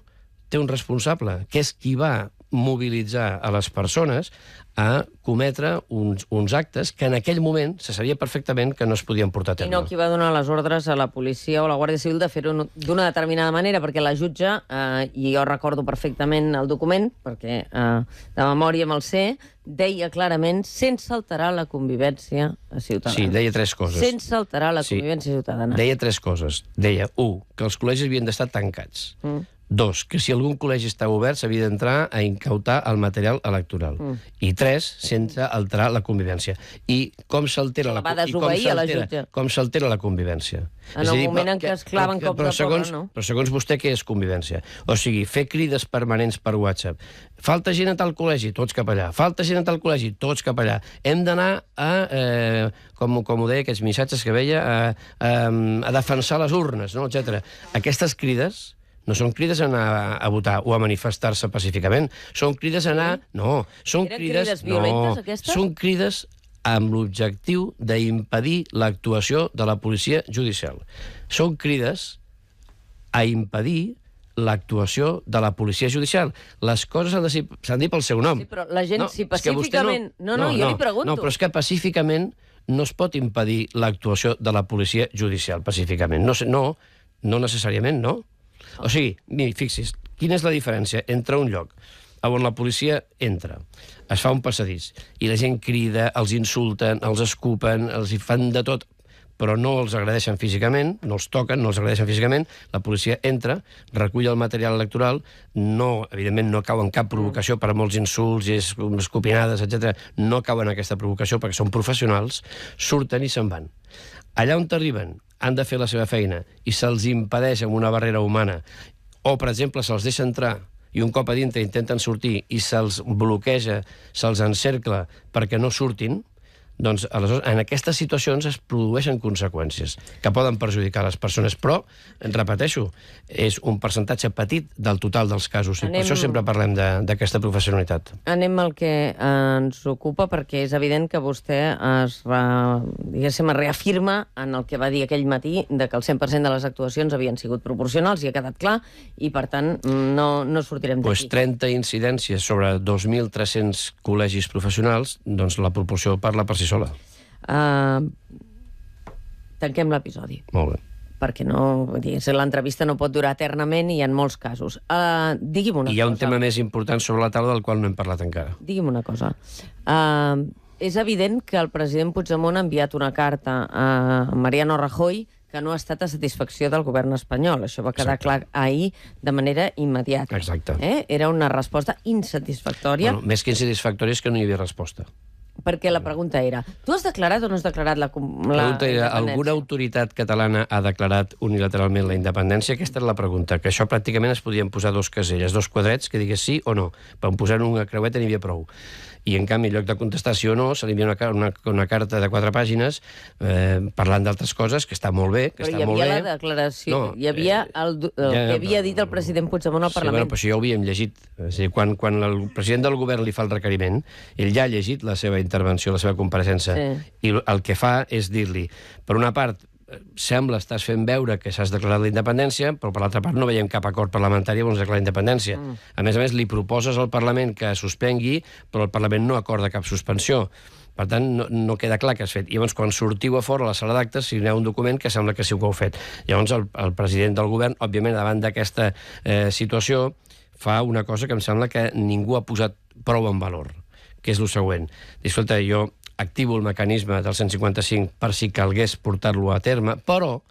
té un responsable, que és qui va mobilitzar a les persones a cometre uns actes que en aquell moment se sabia perfectament que no es podien portar a terme. I no qui va donar les ordres a la policia o a la Guàrdia Civil de fer-ho d'una determinada manera, perquè la jutge, i jo recordo perfectament el document, perquè de memòria me'l sé, deia clarament sense alterar la convivència ciutadana. Sí, deia tres coses. Sense alterar la convivència ciutadana. Deia tres coses. Deia, 1, que els col·legis havien d'estar tancats. 2, que si algun col·legi estava obert s'havia d'entrar a incautar el material electoral. I 3, sense alterar la convivència. I com s'altera la convivència? En el moment en què es claven cops de porra, no? Però segons vostè, què és convivència? O sigui, fer crides permanents per WhatsApp. Falta gent a tal col·legi, tots cap allà. Falta gent a tal col·legi, tots cap allà. Hem d'anar a, com ho deia, aquests missatges que veia, a defensar les urnes, no? Etcètera. Aquestes crides no són crides a anar a votar o a manifestar-se pacíficament. Són crides a anar... No, són crides violentes, aquestes? Són crides amb l'objectiu d'impedir l'actuació de la policia judicial. Són crides a impedir l'actuació de la policia judicial. Les coses s'han dit pel seu nom. Sí, però la gent, si pacíficament... No, jo li pregunto. No, però és que pacíficament no es pot impedir l'actuació de la policia judicial, pacíficament. No necessàriament, no. O sigui, miri, fixi's, quina és la diferència entre un lloc on la policia entra, es fa un passadís, i la gent crida, els insulten, els escupen, els hi fan de tot, però no els agredeixen físicament, no els toquen, no els agredeixen físicament, la policia entra, recull el material electoral, evidentment no cau en cap provocació per molts insults i escopinades, etc. No cauen en aquesta provocació perquè són professionals, surten i se'n van. Allà on t'arriben, han de fer la seva feina i se'ls impedeix amb una barrera humana, o, per exemple, se'ls deixa entrar i un cop a dintre intenten sortir i se'ls bloqueja, se'ls encercla perquè no surtin, doncs, aleshores, en aquestes situacions es produeixen conseqüències que poden perjudicar les persones, però, repeteixo, és un percentatge petit del total dels casos, i per això sempre parlem d'aquesta professionalitat. Anem al que ens ocupa, perquè és evident que vostè es reafirma en el que va dir aquell matí, de que el 100% de les actuacions havien sigut proporcionals, i ha quedat clar, i per tant no sortirem d'aquí. 30 incidències sobre 2.300 col·legis professionals, doncs la proporció parla per si sola. Tanquem l'episodi. Molt bé. Perquè l'entrevista no pot durar eternament i en molts casos. Digui'm una cosa. Hi ha un tema més important sobre la taula del qual no hem parlat encara. Digui'm una cosa. És evident que el president Puigdemont ha enviat una carta a Mariano Rajoy que no ha estat a satisfacció del govern espanyol. Això va quedar clar ahir de manera immediata. Exacte. Era una resposta insatisfactòria. Bueno, més que insatisfactòria és que no hi havia resposta. Perquè la pregunta era, tu has declarat o no has declarat la independència? Alguna autoritat catalana ha declarat unilateralment la independència? Aquesta és la pregunta, que això pràcticament es podien posar dos caselles, dos quadrets que digués sí o no. Per posar una creueta n'hi havia prou. I, en canvi, en lloc de contestar sí o no, se li envia una carta de 4 pàgines parlant d'altres coses, que està molt bé, que està molt bé. Però hi havia la declaració, hi havia el que havia dit el president Puigdemont al Parlament. Sí, però això ja ho havíem llegit. És a dir, quan el president del govern li fa el requeriment, ell ja ha llegit la seva intervenció, la seva compareixença, i el que fa és dir-li, per una part, sembla, estàs fent veure que s'has declarat la independència, però per l'altra part no veiem cap acord parlamentari on es declara la independència. A més, li proposes al Parlament que suspengui, però el Parlament no acorda cap suspensió. Per tant, no queda clar que has fet. I llavors, quan sortiu a fora a la sala d'actes, signeu un document que sembla que sí que ho heu fet. Llavors, el president del govern, òbviament, davant d'aquesta situació, fa una cosa que em sembla que ningú ha posat prou en valor, que és el següent. Escolta, jo activo el mecanisme del 155 per si calgués portar-lo a terme, però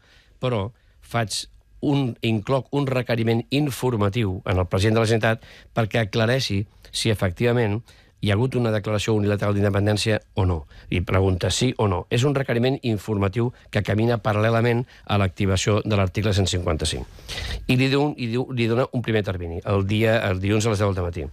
incloc un requeriment informatiu en el president de la Generalitat perquè aclareixi si efectivament hi ha hagut una declaració unilateral d'independència o no. I pregunta sí o no. És un requeriment informatiu que camina paral·lelament a l'activació de l'article 155. I li dona un primer termini, el dilluns a les 10 del matí.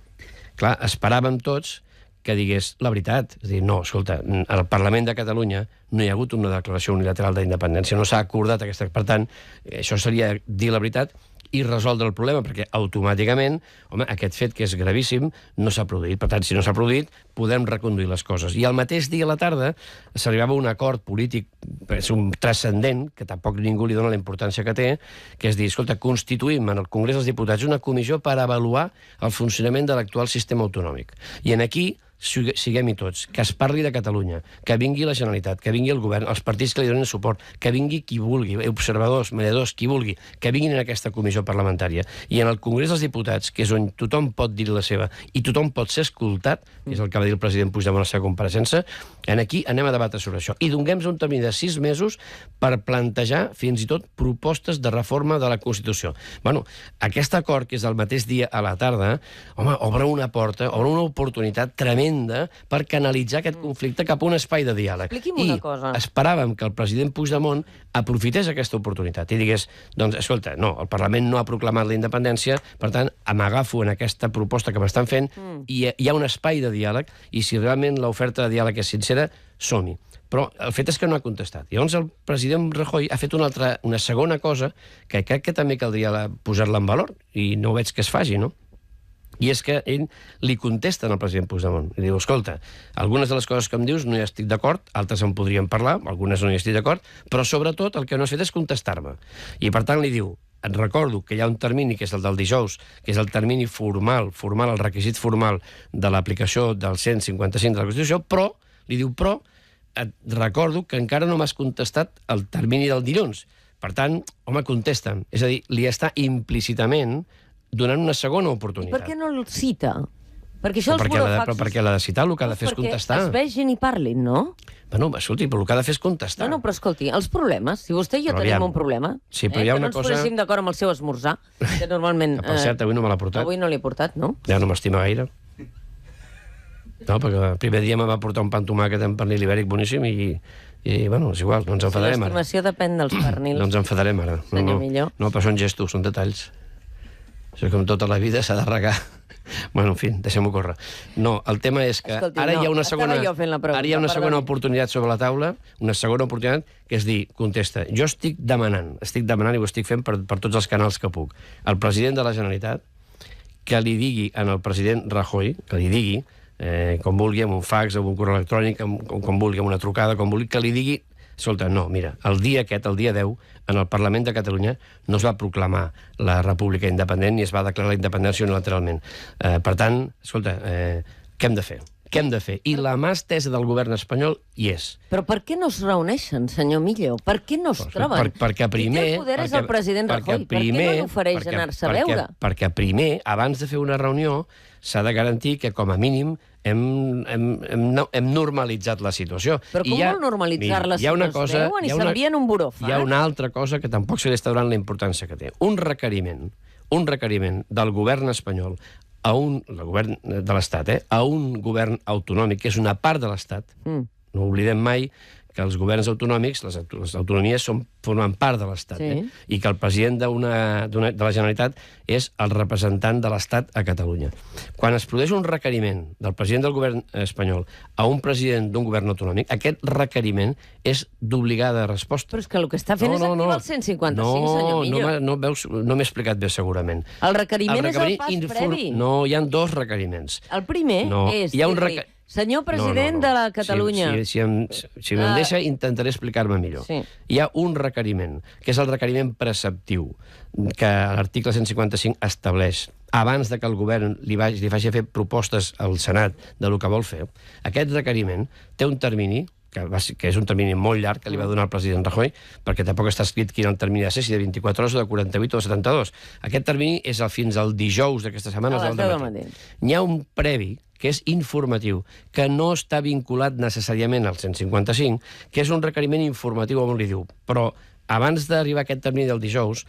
Clar, esperàvem tots que digués la veritat. És a dir, no, escolta, al Parlament de Catalunya no hi ha hagut una declaració unilateral d'independència, no s'ha acordat aquesta... Per tant, això seria dir la veritat i resoldre el problema, perquè automàticament, home, aquest fet que és gravíssim no s'ha produït. Per tant, si no s'ha produït, podem reconduir les coses. I al mateix dia a la tarda s'arribava a un acord polític transcendent, que tampoc ningú li dona la importància que té, que és dir, escolta, constituïm en el Congrés dels Diputats una comissió per avaluar el funcionament de l'actual sistema autonòmic. I en aquí siguem-hi tots, que es parli de Catalunya, que vingui la Generalitat, que vingui el govern, els partits que li donen suport, que vingui qui vulgui, observadors, mediadors, qui vulgui, que vinguin en aquesta comissió parlamentària. I en el Congrés dels Diputats, que és on tothom pot dir la seva i tothom pot ser escoltat, que és el que va dir el president Puigdemont a la seva compareixença, aquí anem a debatre sobre això. I donem un termini de 6 mesos per plantejar fins i tot propostes de reforma de la Constitució. Bueno, aquest acord, que és el mateix dia a la tarda, home, obre una porta, obre una oportunitat tremenda per canalitzar aquest conflicte cap a un espai de diàleg. Expliqui'm una cosa. I esperàvem que el president Puigdemont aprofités aquesta oportunitat i digués, doncs, escolta, no, el Parlament no ha proclamat la independència, per tant, m'agafo en aquesta proposta que m'estan fent i hi ha un espai de diàleg i si realment l'oferta de diàleg és sincera, som-hi. Però el fet és que no ha contestat. Llavors el president Rajoy ha fet una segona cosa que crec que també caldria posar-la en valor i no veig que es faci, no? I és que ell li contesta al president Puigdemont. I diu, escolta, algunes de les coses que em dius no hi estic d'acord, altres en podríem parlar, algunes no hi estic d'acord, però sobretot el que no has fet és contestar-me. I per tant li diu, et recordo que hi ha un termini, que és el del dijous, que és el termini formal, el requisit formal de l'aplicació del 155 de la Constitució, però, li diu, però, et recordo que encara no m'has contestat el termini del dilluns. Per tant, home, contesta'm. És a dir, li està implícitament donant una segona oportunitat. I per què no el cita? Perquè això els burofaxis... Però perquè l'ha de citar, el que ha de fer és contestar. Perquè es vegin i parlin, no? Bueno, escolti, però el que ha de fer és contestar. No, però escolti, els problemes, si vostè i jo tenim un problema, sí, però hi ha una que no ens poséssim d'acord amb el seu esmorzar, que normalment... Per cert, avui no me l'ha portat. Avui no l'he portat, no? Ja no m'estima gaire. No, perquè el primer dia me va portar un pa amb tomàquet amb pernil ibèric boníssim i bueno, és igual, no ens enfadarem ara. L'estimació depèn dels pernils. No ens enfadarem ara. Senyor Millor. No, però són gestos, són detalls. Això com tota la vida s'ha de regar. Bueno, en fi, deixem-ho córrer. No, el tema és que ara hi ha una segona oportunitat sobre la taula, una segona oportunitat, que és dir, contesta, jo estic demanant i ho estic fent per tots els canals que puc, al president de la Generalitat que li digui al president Rajoy, que li digui, com vulgui, amb un fax, amb un correu electrònic, com vulgui, amb una trucada, com vulgui, que li digui, escolta, no, mira, el dia 10, en el Parlament de Catalunya no es va proclamar la República independent ni es va declarar la independència unilateralment. Per tant, escolta, què hem de fer? Què hem de fer? I la mà estesa del govern espanyol hi és. Però per què no es reuneixen, senyor Millo? Per què no es troben? Perquè primer... Qui té el poder és el president Rajoy. Per què no l'ofereix anar-se a veure? Perquè primer, abans de fer una reunió, s'ha de garantir que, com a mínim, hem normalitzat la situació. Però com vol normalitzar la situació? Es veuen i s'envien un burofax? Hi ha una altra cosa que tampoc se li està donant la importància que té. Un requeriment del govern espanyol el govern de l'Estat, a un govern autonòmic, que és una part de l'Estat. No oblidem mai que els governs autonòmics, les autonomies, formen part de l'Estat, i que el president de la Generalitat és el representant de l'Estat a Catalunya. Quan es produeix un requeriment del president del govern espanyol a un president d'un govern autonòmic, aquest requeriment és d'obligada resposta. Però és que el que està fent és activar el 155, senyor Millo. No m'he explicat bé, segurament. El requeriment és el pas previ. No, hi ha dos requeriments. El primer és dir-li... Senyor president de la Catalunya. Si em deixa, intentaré explicar-me millor. Sí. Hi ha un requeriment, que és el requeriment preceptiu, que l'article 155 estableix abans de que el govern li faci fer propostes al Senat de lo que vol fer. Aquest requeriment té un termini, que és un termini molt llarg que li va donar el president Rajoy, perquè tampoc està escrit quin el termini ha de ser, si de 24 hores o de 48 o de 72. Aquest termini és fins al dijous d'aquesta setmana, a les 10 del matí. N'hi ha un previ, que és informatiu, que no està vinculat necessàriament al 155, que és un requeriment informatiu on li diu, però abans d'arribar a aquest termini del dijous,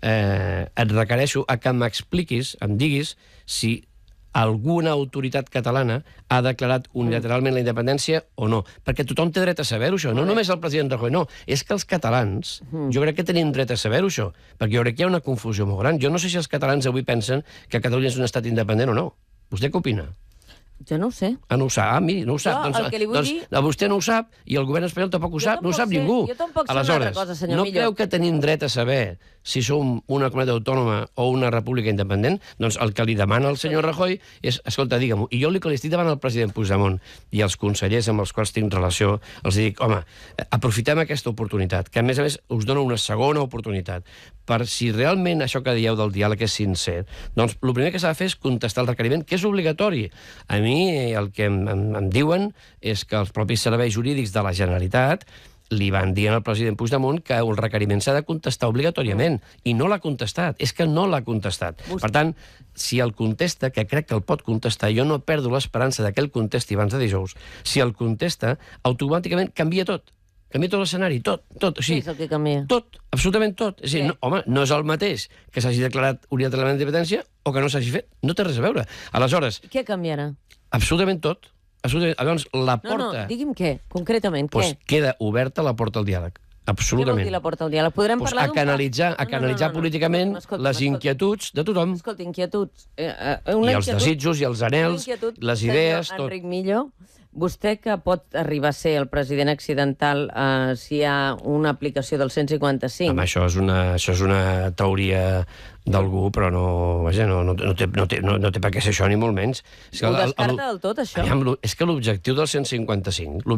et requereixo a que m'expliquis, em diguis, si alguna autoritat catalana ha declarat unilateralment la independència o no. Perquè tothom té dret a saber-ho, això. No només el president Rajoy, no. És que els catalans, jo crec que tenim dret a saber-ho, això. Perquè jo crec que hi ha una confusió molt gran. Jo no sé si els catalans avui pensen que Catalunya és un estat independent o no. Vostè què opina? Jo no ho sé. No ho sap, miri, no ho sap. Jo el que li vull dir... Vostè no ho sap i el govern espanyol tampoc ho sap, no ho sap ningú. Jo tampoc sé una altra cosa, senyor Millo. No creu que tenim dret a saber si som una comunitat autònoma o una república independent? Doncs el que li demana el senyor Rajoy és, escolta, digue-m'ho. I jo el que li estic demanant al president Puigdemont i als consellers amb els quals tinc relació, els dic, home, aprofitem aquesta oportunitat, que a més us dona una segona oportunitat, per si realment això que dieu del diàleg és sincer, doncs el primer que s'ha de fer és contestar el requeriment, que és obligatori. A mi el que em diuen és que els propis serveis jurídics de la Generalitat li van dir al president Puigdemont que el requeriment s'ha de contestar obligatòriament, i no l'ha contestat, és que no l'ha contestat. Per tant, si el contesta, que crec que el pot contestar, jo no perdo l'esperança que el contesti abans de dijous, si el contesta, automàticament canvia tot. Canvia tot l'escenari, tot. O sigui, què és el que canvia? Tot, absolutament tot. És a dir, no és el mateix que s'hagi declarat unilateralment la independència o que no s'hagi fet. No té res a veure. Aleshores... Què canviarà? Absolutament tot. Llavors, la porta... No, digui'm què, concretament, què? Doncs queda oberta la porta al diàleg. Absolutament. Què vol dir la porta al diàleg? Podrem parlar d'un... A canalitzar políticament les inquietuds de tothom. Escolta, inquietuds. I els desitjos, i els anhels, les idees, tot. Enric Millo, vostè que pot arribar a ser el president accidental si hi ha una aplicació del 155... Home, això és una teoria d'algú, però no té per què ser això, ni molt menys. Ho descarta del tot, això? És que l'objectiu del 155 no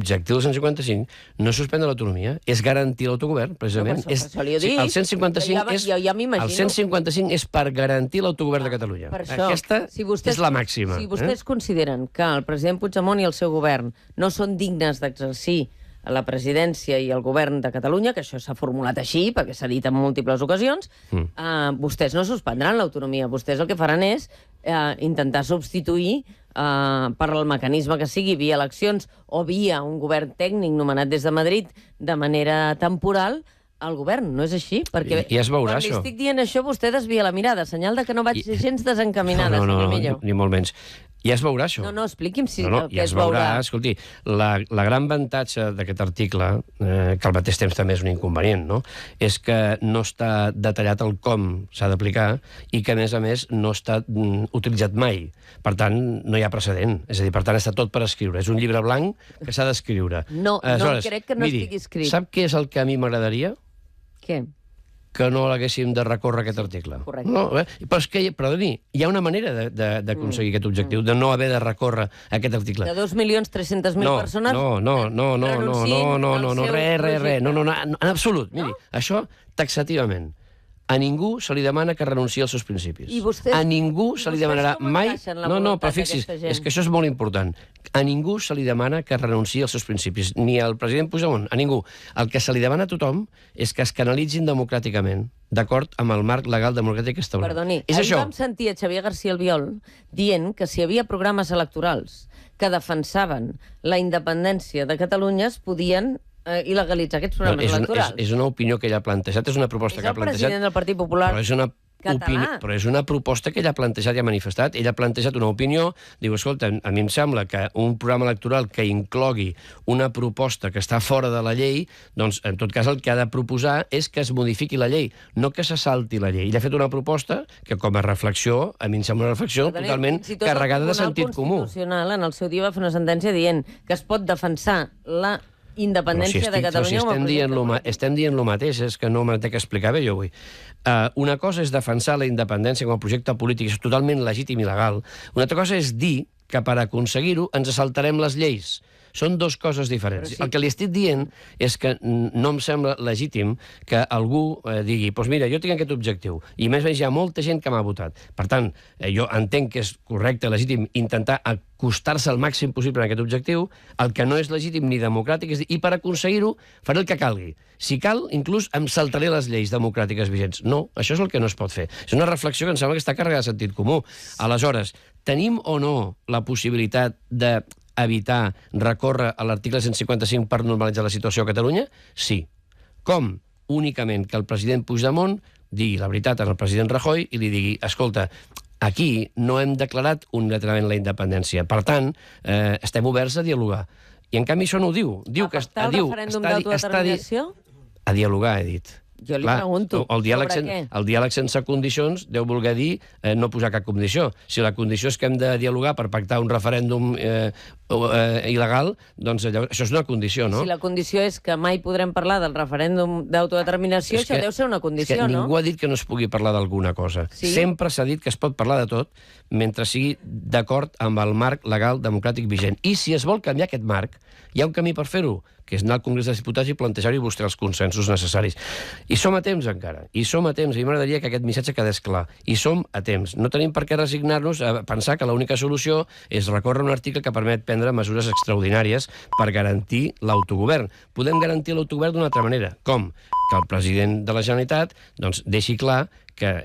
és suspendre l'autonomia, és garantir l'autogovern, precisament. Per això li he dit. El 155 és per garantir l'autogovern de Catalunya. Aquesta és la màxima. Si vostès consideren que el president Puigdemont i el seu govern no són dignes d'exercir la presidència i el govern de Catalunya, que això s'ha formulat així, perquè s'ha dit en múltiples ocasions, vostès no suspendran l'autonomia. Vostès el que faran és intentar substituir per el mecanisme que sigui, via eleccions o via un govern tècnic nomenat des de Madrid de manera temporal, el govern. No és així? Perquè I es veurà, això. Quan li estic dient això, vostè desvia la mirada, senyal de que no vaig gens desencaminada, senyor Millo. Ni molt menys. Ja es veurà, això. No, expliqui'm si ja es veurà. Escolti, la gran avantatge d'aquest article, que al mateix temps també és un inconvenient, no?, és que no està detallat el com s'ha d'aplicar i que, a més, no està utilitzat mai. Per tant, no hi ha precedent. És a dir, per tant, està tot per escriure. És un llibre blanc que s'ha d'escriure. No, crec que no estigui escrit. Sap què és el que a mi m'agradaria? Què? Que no l'haguéssim de recórrer aquest article. Correcte. No, però és que, perdoni, hi ha una manera d'aconseguir aquest objectiu, de no haver de recórrer aquest article. De 2.300.000 persones? No, res. No, en absolut. Miri, això taxativament. A ningú se li demana que renunciï als seus principis. A ningú se li demanarà mai... No, però fixi's, és que això és molt important. A ningú se li demana que renunciï als seus principis, ni al president Puigdemont, a ningú. El que se li demana a tothom és que es canalitzin democràticament, d'acord amb el marc legal democràtic establert. Perdoni, ahir vam sentir a Xavier García Albiol dient que si hi havia programes electorals que defensaven la independència de Catalunya es podien il·legalitzar aquests programes electorals. És una opinió que ell ha plantejat, és una proposta que ha plantejat... És el president del Partit Popular català. Però és una proposta que ell ha plantejat i ha manifestat. Ell ha plantejat una opinió, diu, escolta, a mi em sembla que un programa electoral que inclogui una proposta que està fora de la llei, doncs, en tot cas, el que ha de proposar és que es modifiqui la llei, no que se salti la llei. Ell ha fet una proposta que, com a reflexió, a mi em sembla una reflexió totalment carregada de sentit comú. El Constitucional en el seu dia va fer una sentència dient que es pot defensar la independència de Catalunya com a projecte. Estem dient el mateix, és que no m'he de explicar bé jo avui. Una cosa és defensar la independència com a projecte polític, és totalment legítim i legal. Una altra cosa és dir que per aconseguir-ho ens saltarem les lleis. Són dues coses diferents. El que li estic dient és que no em sembla legítim que algú digui doncs mira, jo tinc aquest objectiu, i més hi ha molta gent que m'ha votat. Per tant, jo entenc que és correcte, legítim, intentar acostar-se al màxim possible en aquest objectiu. El que no és legítim ni democràtic és dir, i per aconseguir-ho faré el que calgui. Si cal, inclús em saltaré les lleis democràtiques vigents. No, això és el que no es pot fer. És una reflexió que em sembla que està carregada de sentit comú. Aleshores, tenim o no la possibilitat de evitar recórrer a l'article 155 per normalitzar la situació a Catalunya? Sí. Com? Únicament que el president Puigdemont digui la veritat al president Rajoy i li digui, escolta, aquí no hem declarat unilateralment la independència. Per tant, estem oberts a dialogar. I en canvi això no ho diu. Diu que el referèndum d'autodeterminació? A dialogar, he dit. Jo li pregunto, sobre què? El diàleg sense condicions deu voler dir no posar cap condició. Si la condició és que hem de dialogar per pactar un referèndum il·legal, doncs això és una condició, no? Si la condició és que mai podrem parlar del referèndum d'autodeterminació, això deu ser una condició, no? Ningú ha dit que no es pugui parlar d'alguna cosa. Sí? Sempre s'ha dit que es pot parlar de tot mentre sigui d'acord amb el marc legal democràtic vigent. I si es vol canviar aquest marc, hi ha un camí per fer-ho, que és anar al Congrés dels Diputats i plantejar-hi vostè els consensos necessaris. I som a temps encara, i som a temps, i m'agradaria que aquest missatge quedés clar. I som a temps. No tenim per què resignar-nos a pensar que l'única solució és recórrer un article que permet prendre mesures extraordinàries per garantir l'autogovern. Podem garantir l'autogovern d'una altra manera. Com? Que el president de la Generalitat deixi clar que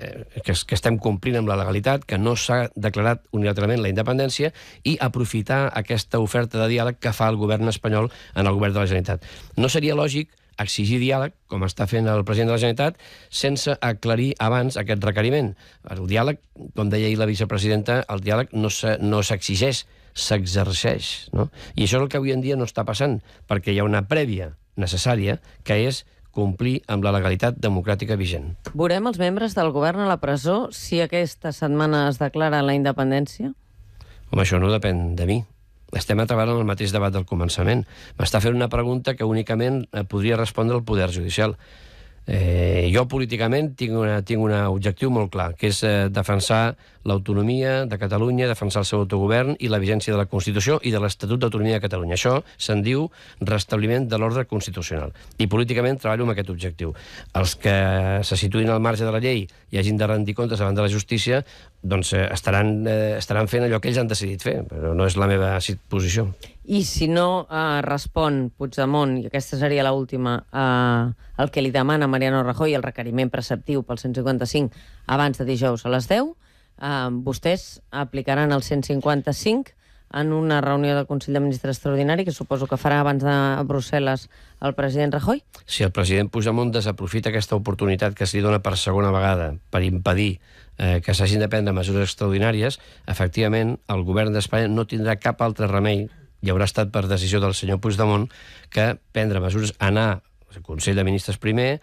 estem complint amb la legalitat, que no s'ha declarat unilateralment la independència, i aprofitar aquesta oferta de diàleg que fa el govern espanyol en el govern de la Generalitat. No seria lògic exigir diàleg, com està fent el president de la Generalitat, sense aclarir abans aquest requeriment. El diàleg, com deia ahir la vicepresidenta, el diàleg no s'exigeix, s'exerceix, no? I això és el que avui en dia no està passant, perquè hi ha una prèvia necessària, que és complir amb la legalitat democràtica vigent. Veurem els membres del govern a la presó si aquesta setmana es declara la independència? Home, això no depèn de mi. Estem atrevant en el mateix debat del començament. M'està fent una pregunta que únicament podria respondre el Poder Judicial. Jo políticament tinc un objectiu molt clar, que és defensar l'autonomia de Catalunya, defensar el seu autogovern i la vigència de la Constitució i de l'Estatut d'Autonomia de Catalunya. Això se'n diu restabliment de l'ordre constitucional. I políticament treballo amb aquest objectiu. Els que se situïn al marge de la llei i hagin de rendir comptes davant de la justícia, doncs estaran fent allò que ells han decidit fer, però no és la meva posició. I si no respon Puigdemont, i aquesta seria l'última, el que li demana Mariano Rajoy, el requeriment preceptiu pel 155 abans de dijous a les 10, vostès aplicaran el 155 en una reunió del Consell de Ministres extraordinari, que suposo que farà abans de Brussel·les el president Rajoy? Si el president Puigdemont desaprofita aquesta oportunitat que se li dona per segona vegada per impedir que s'hagin de prendre mesures extraordinàries, efectivament, el govern d'Espanya no tindrà cap altre remei, i haurà estat per decisió del senyor Puigdemont, que prendre mesures, anar al Consell de Ministres primer,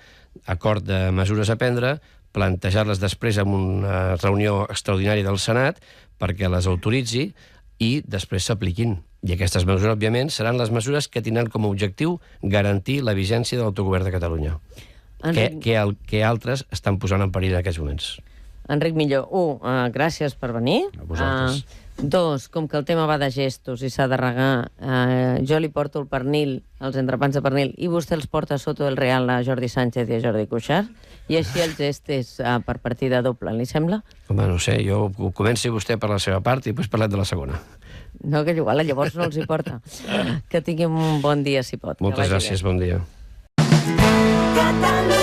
acord de mesures a prendre, plantejar-les després en una reunió extraordinària del Senat perquè les autoritzi i després s'apliquin. I aquestes mesures, òbviament, seran les mesures que tindran com a objectiu garantir la vigència de l'autogovern de Catalunya, que altres estan posant en perill en aquests moments. Enric Millo, gràcies per venir. A vosaltres. 2, com que el tema va de gestos i s'ha de regar, jo li porto el pernil, els entrepans de pernil, i vostè els porta sota el real a Jordi Sánchez i a Jordi Cuixart, i així el gest és per partida doble, li sembla? Home, no sé, jo comenci vostè per la seva part i després parlem de la segona. No, que igual llavors no els hi porta. Que tinguin un bon dia, si pot. Moltes gràcies, bon dia. Catalunya.